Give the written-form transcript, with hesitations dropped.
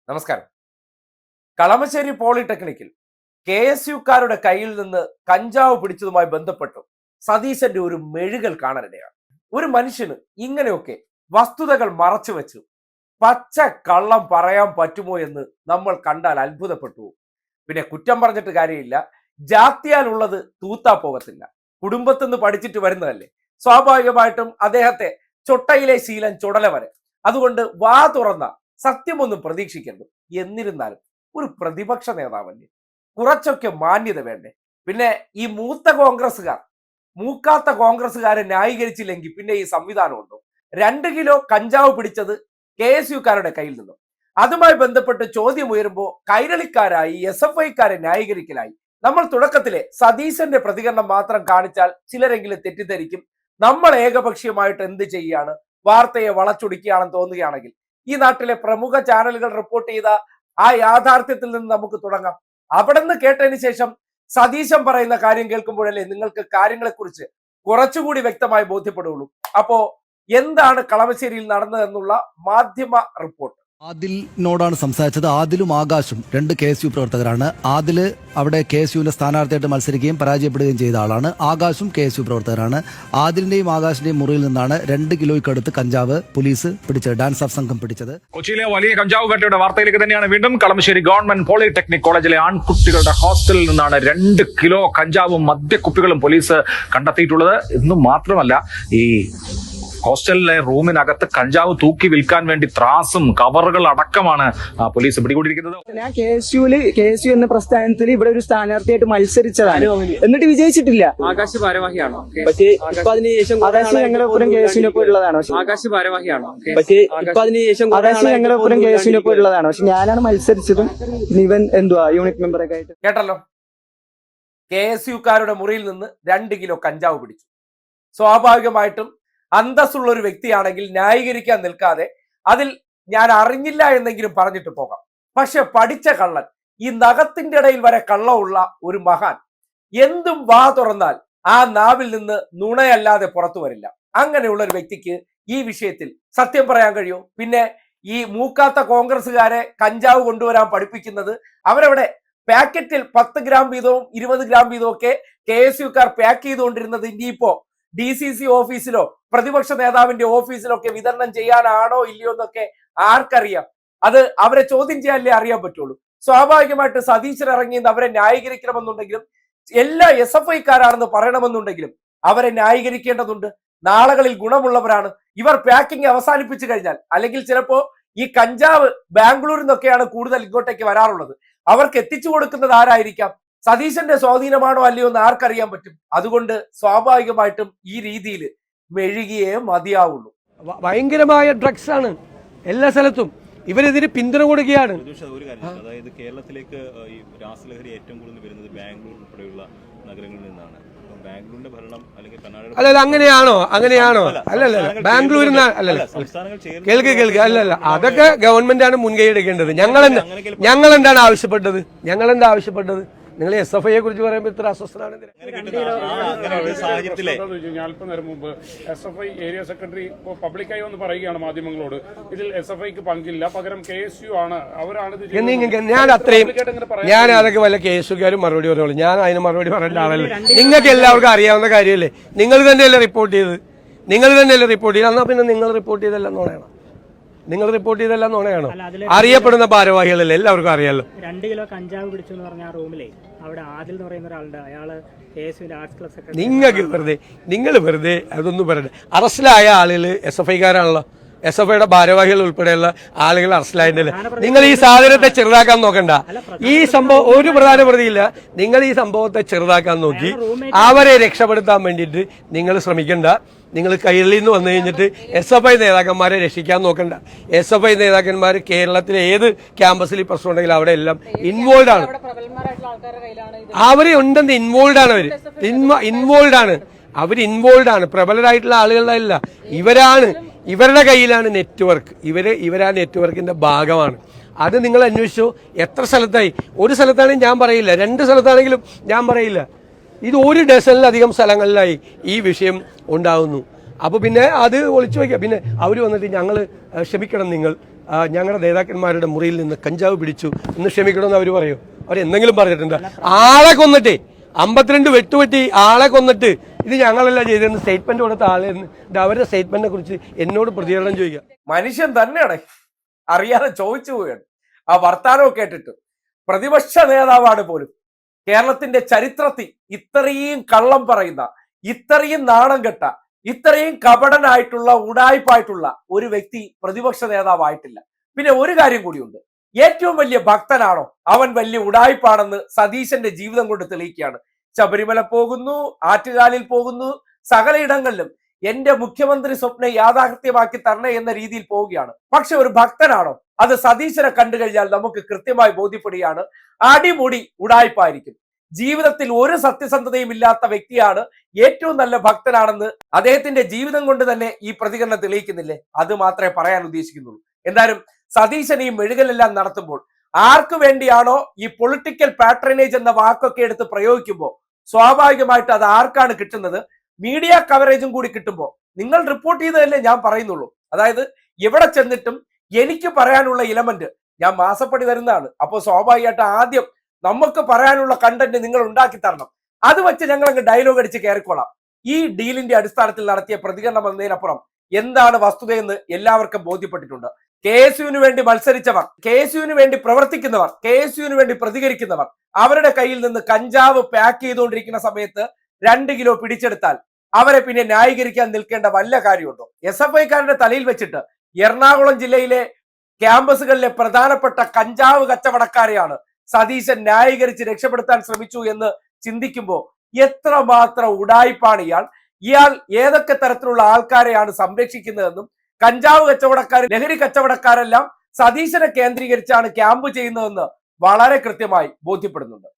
നമസ്കാരം. കളമശ്ശേരി പോളിടെക്നിക്കിൽ KSUക്കാരുടെ കയ്യിൽ നിന്ന് കഞ്ചാവ് പിടിച്ചതുമായി ബന്ധപ്പെട്ടു സതീശന്റെ ഒരു മെഴുകൽ കാണാനിടയാണ്. ഒരു മനുഷ്യന് ഇങ്ങനെയൊക്കെ വസ്തുതകൾ മറച്ചു വെച്ചു പച്ച കള്ളം പറയാൻ പറ്റുമോ എന്ന് നമ്മൾ കണ്ടാൽ അത്ഭുതപ്പെട്ടു. പിന്നെ കുറ്റം പറഞ്ഞിട്ട് കാര്യമില്ല, ജാത്യാലുള്ളത് തൂത്താ പോകത്തില്ല. കുടുംബത്തിന്ന് പഠിച്ചിട്ട് വരുന്നതല്ലേ, സ്വാഭാവികമായിട്ടും അദ്ദേഹത്തെ ചൊട്ടയിലെ ശീലം ചുടല വരെ. അതുകൊണ്ട് വാ തുറന്ന സത്യമൊന്നും പ്രതീക്ഷിക്കരുത്. എന്നിരുന്നാലും ഒരു പ്രതിപക്ഷ നേതാവല്ലേ, കുറച്ചൊക്കെ മാന്യത വേണ്ടേ? പിന്നെ ഈ മൂക്കാത്ത കോൺഗ്രസ്സുകാരെ ന്യായീകരിച്ചില്ലെങ്കിൽ പിന്നെ ഈ സംവിധാനം ഉണ്ടോ? 2 കിലോ കഞ്ചാവ് പിടിച്ചത് KSUക്കാരുടെ കയ്യിൽ നിന്നും അതുമായി ബന്ധപ്പെട്ട് ചോദ്യം ഉയരുമ്പോൾ കൈരളിക്കാരായി SFIക്കാരെ ന്യായീകരിക്കലായി. നമ്മൾ തുടക്കത്തിലെ സതീശന്റെ പ്രതികരണം മാത്രം കാണിച്ചാൽ ചിലരെങ്കിലും തെറ്റിദ്ധരിക്കും നമ്മൾ ഏകപക്ഷീയമായിട്ട് എന്ത് ചെയ്യുകയാണ്, വാർത്തയെ വളച്ചൊടിക്കുകയാണെന്ന് തോന്നുകയാണെങ്കിൽ ഈ നാട്ടിലെ പ്രമുഖ ചാനലുകൾ റിപ്പോർട്ട് ചെയ്ത ആ യാഥാർത്ഥ്യത്തിൽ നിന്ന് നമുക്ക് തുടങ്ങാം. അവിടെ നിന്ന് കേട്ടതിന് ശേഷം സതീശൻ പറയുന്ന കാര്യം കേൾക്കുമ്പോഴല്ലേ നിങ്ങൾക്ക് കാര്യങ്ങളെക്കുറിച്ച് കുറച്ചുകൂടി വ്യക്തമായി ബോധ്യപ്പെടുകയുള്ളൂ. അപ്പോ എന്താണ് കളമശ്ശേരിയിൽ നടന്നതെന്നുള്ള മാധ്യമ റിപ്പോർട്ട്. ആദിലിനോടാണ് സംസാരിച്ചത്. ആദിലും ആകാശും 2 KSU പ്രവർത്തകരാണ്. ആദില് അവിടെ KSUവിന്റെ സ്ഥാനാർത്ഥിയായിട്ട് മത്സരിക്കുകയും പരാജയപ്പെടുകയും ചെയ്ത ആളാണ്. ആകാശും KSU പ്രവർത്തകരാണ്. ആദിലിന്റെയും ആകാശിന്റെയും മുറിയിൽ നിന്നാണ് 2 കിലോയ്ക്കടുത്ത് കഞ്ചാവ് പോലീസ് പിടിച്ചത്, ഡാൻസ് ഓഫ് സംഘം പിടിച്ചത്. കൊച്ചിയിലെ വലിയ കഞ്ചാവ് വേട്ടയുടെ വാർത്തയിലേക്ക് തന്നെയാണ് വീണ്ടും. കളമശ്ശേരി ഗവൺമെന്റ് പോളിടെക്നിക് കോളേജിലെ ആൺകുട്ടികളുടെ ഹോസ്റ്റലിൽ നിന്നാണ് 2 കിലോ കഞ്ചാവും മദ്യക്കുപ്പികളും പോലീസ് കണ്ടെത്തിയിട്ടുള്ളത്. ഇന്നും മാത്രമല്ല, ഈ ഹോസ്റ്റലിലെ റൂമിനകത്ത് കഞ്ചാവ് തൂക്കി വിൽക്കാൻ വേണ്ടി ത്രാസും കവറുകൾ അടക്കമാണ് പോലീസ് പിടികൂടിയിരിക്കുന്നത്. ഞാൻ KSU എന്ന പ്രസ്ഥാനത്തിൽ ഇവിടെ ഒരു സ്ഥാനാർത്ഥിയായിട്ട് മത്സരിച്ചതാണ്, എന്നിട്ട് വിജയിച്ചിട്ടില്ല. ആകാശ് ഭാരവാഹിയാണോ? പക്ഷേ ഇപ്പൊ അതിനുശേഷം ആകാശ് ഞങ്ങളൊപ്പം KSUവിനൊപ്പം ഉള്ളതാണ്. ആകാശ് ഭാരവാഹിയാണോ? പക്ഷേ ഇപ്പൊ അതിനുശേഷം ആകാശ് ഞങ്ങളൊപ്പം KSUവിനൊപ്പം ഉള്ളതാണ്. പക്ഷെ ഞാനാണ് മത്സരിച്ചതും ഇവൻ യൂണിറ്റ് മെമ്പറൊക്കെ ആയിട്ട്. കേട്ടല്ലോ, KSUക്കാരുടെ മുറിയിൽ നിന്ന് 2 കിലോ കഞ്ചാവ് പിടിച്ചു. സ്വാഭാവികമായിട്ടും അന്തസ്സുള്ള ഒരു വ്യക്തിയാണെങ്കിൽ ന്യായീകരിക്കാൻ നിൽക്കാതെ അതിൽ ഞാൻ അറിഞ്ഞില്ല എന്നെങ്കിലും പറഞ്ഞിട്ട് പോകാം. പക്ഷെ പഠിച്ച കള്ളൻ, ഈ നഖത്തിന്റെ ഇടയിൽ വരെ കള്ളമുള്ള ഒരു മഹാൻ, എന്തും വാ തുറന്നാൽ ആ നാവിൽ നിന്ന് നുണയല്ലാതെ പുറത്തു വരില്ല. അങ്ങനെയുള്ള ഒരു വ്യക്തിക്ക് ഈ വിഷയത്തിൽ സത്യം പറയാൻ കഴിയുമോ? പിന്നെ ഈ മൂക്കാത്ത കോൺഗ്രസ്സുകാരെ കഞ്ചാവ് കൊണ്ടുവരാൻ പഠിപ്പിക്കുന്നത് അവരവിടെ പാക്കറ്റിൽ 10 ഗ്രാം വീതവും 20 ഗ്രാം വീതവും ഒക്കെ KSUക്കാർ പാക്ക് ചെയ്തുകൊണ്ടിരുന്നത് ഇനിയിപ്പോ DCC ഓഫീസിലോ പ്രതിപക്ഷ നേതാവിന്റെ ഓഫീസിലൊക്കെ വിതരണം ചെയ്യാനാണോ ഇല്ലയോ എന്നൊക്കെ ആർക്കറിയാം? അത് അവരെ ചോദ്യം ചെയ്യാനല്ലേ അറിയാൻ പറ്റുള്ളൂ. സ്വാഭാവികമായിട്ട് സതീശൻ ഇറങ്ങിയെന്ന് അവരെ ന്യായീകരിക്കണമെന്നുണ്ടെങ്കിലും എല്ലാ SFIക്കാരാണെന്ന് പറയണമെന്നുണ്ടെങ്കിലും അവരെ ന്യായീകരിക്കേണ്ടതുണ്ട്. നാളുകളിൽ ഗുണമുള്ളവരാണ് ഇവർ. പാക്കിംഗ് അവസാനിപ്പിച്ചു കഴിഞ്ഞാൽ, അല്ലെങ്കിൽ ചിലപ്പോ ഈ കഞ്ചാവ് ബാംഗ്ലൂരിൽ നിന്നൊക്കെയാണ് കൂടുതൽ ഇങ്ങോട്ടേക്ക് വരാറുള്ളത്, അവർക്ക് എത്തിച്ചു കൊടുക്കുന്നത് ആരായിരിക്കാം? സതീശന്റെ സ്വാധീനമാണോ അല്ലയോ എന്ന് ആർക്കറിയാൻ പറ്റും? അതുകൊണ്ട് സ്വാഭാവികമായിട്ടും ഈ രീതിയിൽ മെഴുകിയേ മതിയാവുള്ളൂ. ഭയങ്കരമായ ഡ്രഗ്സ് ആണ് എല്ലാ സ്ഥലത്തും. ഇവരെതിരെ പിന്തുണ കൊടുക്കുകയാണ്. അതായത് കേരളത്തിലേക്ക് ഈ രാസലഹരി ഏറ്റവും കൂടുതൽ വരുന്നത് ബാംഗ്ലൂർ ഉൾപ്പെടെയുള്ള നഗരങ്ങളിൽ നിന്നാണ്. ബാംഗ്ലൂരിന്റെ ഭരണം അല്ലെങ്കിൽ അല്ലല്ല, അങ്ങനെയാണോ? അല്ലല്ല, ബാംഗ്ലൂരിൽ അല്ലല്ല, കേൾക്ക് അല്ലല്ല, അതൊക്കെ ഗവൺമെന്റാണ് മുൻകൈ എടുക്കേണ്ടത്. ഞങ്ങൾ എന്താണ് ആവശ്യപ്പെട്ടത്? നിങ്ങൾ SFIയെ കുറിച്ച് പറയുമ്പോൾ ഇത്ര അസ്വസ്ഥനാണ്. അല്പം നേരം മുമ്പ് SFI ഏരിയ സെക്രട്ടറി പബ്ലിക്കായി ഒന്ന് പറയുകയാണ് മാധ്യമങ്ങളോട്, ഇതിൽ SFIക്ക് പങ്കില്ല, പകരം KSU ആണ്, അവരാണ്. ഞാൻ അതൊക്കെ വല്ല KSUക്കാരും മറുപടി പറഞ്ഞോളൂ. ഞാൻ അതിന് മറുപടി പറയേണ്ട ആളല്ലേ. നിങ്ങൾക്ക് എല്ലാവർക്കും അറിയാവുന്ന കാര്യമല്ലേ. നിങ്ങൾ തന്നെയല്ലേ റിപ്പോർട്ട് ചെയ്ത്. എന്നാൽ പിന്നെ നിങ്ങൾ റിപ്പോർട്ട് ചെയ്തെല്ലാം നുണയാണോ? അറിയപ്പെടുന്ന ഭാരവാഹികളല്ലേ, എല്ലാവർക്കും അറിയാലോ. 2 കിലോ കഞ്ചാവ് പിടിച്ചു എന്ന് പറഞ്ഞ റൂമിലെ അവിടെ ആദിൽ എന്ന് പറയുന്ന ഒരാളുണ്ട്. അയാള് KSUവിന്റെ ആർട്സ് ക്ലബ് സെക്രട്ടറി. നിങ്ങൾ വെറുതെ അതൊന്നും പറയണ്ട. അറസ്റ്റിലായ ആളുകൾ SFIക്കാരാണല്ലോ. SFIയുടെ ഭാരവാഹികൾ ഉൾപ്പെടെയുള്ള ആളുകൾ അറസ്റ്റിലായിട്ടില്ല. നിങ്ങൾ ഈ സാധനത്തെ ചെറുതാക്കാൻ നോക്കണ്ട. ഈ സംഭവം ഒരു പ്രധാന പ്രതിയില്ല. നിങ്ങൾ ഈ സംഭവത്തെ ചെറുതാക്കാൻ നോക്കി അവരെ രക്ഷപ്പെടുത്താൻ വേണ്ടിയിട്ട് നിങ്ങൾ ശ്രമിക്കണ്ട. നിങ്ങൾ കൈരളിൽ നിന്ന് വന്നു കഴിഞ്ഞിട്ട് SFI നേതാക്കന്മാരെ രക്ഷിക്കാൻ നോക്കണ്ട. SFI നേതാക്കന്മാർ കേരളത്തിലെ ഏത് ക്യാമ്പസിൽ പ്രശ്നം ഉണ്ടെങ്കിലും അവിടെ എല്ലാം ഇൻവോൾവ് ആണ്. അവര് ഉണ്ടെന്ന് ഇൻവോൾവ് ആണ്. പ്രബലരായിട്ടുള്ള ആളുകളുടെ അല്ല, ഇവരുടെ കയ്യിലാണ് നെറ്റ്വർക്ക്. ഇവരാ നെറ്റ്വർക്കിന്റെ ഭാഗമാണ്. അത് നിങ്ങൾ അന്വേഷിച്ചോ. എത്ര സ്ഥലത്തായി? ഒരു സ്ഥലത്താണെങ്കിൽ ഞാൻ പറയില്ല, 2 സ്ഥലത്താണെങ്കിലും ഞാൻ പറയില്ല. ഇത് 1 ഡസനിലധികം സ്ഥലങ്ങളിലായി ഈ വിഷയം ഉണ്ടാകുന്നു. അപ്പോൾ പിന്നെ അത് ഒളിച്ചു വയ്ക്കുക. പിന്നെ അവർ വന്നിട്ട് ക്ഷമിക്കണം, ഞങ്ങളുടെ നേതാക്കന്മാരുടെ മുറിയിൽ നിന്ന് കഞ്ചാവ് പിടിച്ചു എന്ന് ക്ഷമിക്കണമെന്ന് അവർ പറയൂ? അവരെന്തെങ്കിലും പറഞ്ഞിട്ടുണ്ട്? ആളെ കൊന്നിട്ടേ 52 വെട്ടുവെട്ടി ആളെ കൊന്നിട്ട് ഇത് ഞങ്ങളല്ല ചെയ്തതെന്ന് സ്റ്റേറ്റ്മെന്റ് കൊടുത്ത ആളെ അവരുടെ സ്റ്റേറ്റ്മെന്റിനെ കുറിച്ച് എന്നോട് പ്രതികരണം ചോദിക്കുക. മനുഷ്യൻ തന്നെയാണ്, അറിയാതെ ചോദിച്ചു പോവുകയാണ്. ആ വർത്താനവും കേട്ടിട്ട് പ്രതിപക്ഷ നേതാവാണ് പോലും കേരളത്തിന്റെ ചരിത്രത്തിൽ ഇത്രയും കള്ളം പറയുന്ന, ഇത്രയും നാണം കെട്ട, ഇത്രയും കപടനായിട്ടുള്ള, ഉടായ്പായിട്ടുള്ള ഒരു വ്യക്തി പ്രതിപക്ഷ നേതാവായിട്ടില്ല. പിന്നെ ഒരു കാര്യം കൂടിയുണ്ട്, ഏറ്റവും വലിയ ഭക്തനാണോ അവൻ വലിയ ഉടായ്പാണെന്ന് സതീശന്റെ ജീവിതം കൊണ്ട് തെളിയിക്കുകയാണ്. ശബരിമല പോകുന്നു, ആറ്റുകാലിൽ പോകുന്നു, സകലയിടങ്ങളിലും എന്റെ മുഖ്യമന്ത്രി സ്വപ്നം യാഥാർത്ഥ്യമാക്കി തരണേ എന്ന രീതിയിൽ പോവുകയാണ്. പക്ഷെ ഒരു ഭക്തനാണോ? അത് സതീശനെ കണ്ടു കഴിഞ്ഞാൽ നമുക്ക് കൃത്യമായി ബോധ്യപ്പെടുകയാണ്, അടിമുടി ഉടായ്പായിരിക്കും. ജീവിതത്തിൽ ഒരു സത്യസന്ധതയും ഇല്ലാത്ത വ്യക്തിയാണ് ഏറ്റവും നല്ല ഭക്തനാണെന്ന് അദ്ദേഹത്തിന്റെ ജീവിതം കൊണ്ട് തന്നെ ഈ പ്രതികരണം തെളിയിക്കുന്നില്ലേ? അത് മാത്രമേ പറയാൻ ഉദ്ദേശിക്കുന്നുള്ളൂ. എന്തായാലും സതീശൻ ഈ മെഴുകലെല്ലാം നടത്തുമ്പോൾ ആർക്ക് വേണ്ടിയാണോ ഈ പൊളിറ്റിക്കൽ പാട്രണേജ് എന്ന വാക്കൊക്കെ എടുത്ത് പ്രയോഗിക്കുമ്പോൾ സ്വാഭാവികമായിട്ട് അത് ആർക്കാണ് കിട്ടുന്നത്? മീഡിയ കവറേജും കൂടി കിട്ടുമ്പോൾ നിങ്ങൾ റിപ്പോർട്ട് ചെയ്തതല്ലേ ഞാൻ പറയുന്നുള്ളൂ. അതായത് എവിടെ ചെന്നിട്ടും എനിക്ക് പറയാനുള്ള ഇലമെന്റ്, ഞാൻ മാസപ്പടി തരുന്നതാണ്, അപ്പോൾ സ്വാഭാവികമായിട്ട് ആദ്യം നമുക്ക് പറയാനുള്ള കണ്ടന്റ് നിങ്ങൾ ഉണ്ടാക്കി തരണം. അത് വെച്ച് ഞങ്ങൾ അങ്ങ് ഡയലോഗ് അടിച്ച് കയറിക്കോളാം. ഈ ഡീലിന്റെ അടിസ്ഥാനത്തിൽ നടത്തിയ പ്രതികരണം എന്നതിനപ്പുറം എന്താണ് വസ്തുതയെന്ന് എല്ലാവർക്കും ബോധ്യപ്പെട്ടിട്ടുണ്ട്. KSUവിന് വേണ്ടി മത്സരിച്ചവർ, KSUവിന് വേണ്ടി പ്രവർത്തിക്കുന്നവർ, KSUവിന് വേണ്ടി പ്രതികരിക്കുന്നവർ അവരുടെ കയ്യിൽ നിന്ന് കഞ്ചാവ് പാക്ക് ചെയ്തുകൊണ്ടിരിക്കുന്ന സമയത്ത് 2 കിലോ പിടിച്ചെടുത്താൽ അവരെ പിന്നെ ന്യായീകരിക്കാൻ നിൽക്കേണ്ട വല്ല കാര്യമുണ്ടോ? SFIക്കാരുടെ തലയിൽ വെച്ചിട്ട് എറണാകുളം ജില്ലയിലെ ക്യാമ്പസുകളിലെ പ്രധാനപ്പെട്ട കഞ്ചാവ് കച്ചവടക്കാരെയാണ് സതീശൻ ന്യായീകരിച്ച് രക്ഷപ്പെടുത്താൻ ശ്രമിച്ചു എന്ന് ചിന്തിക്കുമ്പോൾ എത്രമാത്രം ഉടായിപ്പാണ് ഇയാൾ ഏതൊക്കെ തരത്തിലുള്ള ആൾക്കാരെയാണ് സംരക്ഷിക്കുന്നതെന്നും, കഞ്ചാവ് കച്ചവടക്കാർ, ലഹരി കച്ചവടക്കാരെല്ലാം സതീശനെ കേന്ദ്രീകരിച്ചാണ് ക്യാമ്പ് ചെയ്യുന്നതെന്ന് വളരെ കൃത്യമായി ബോധ്യപ്പെടുന്നുണ്ട്.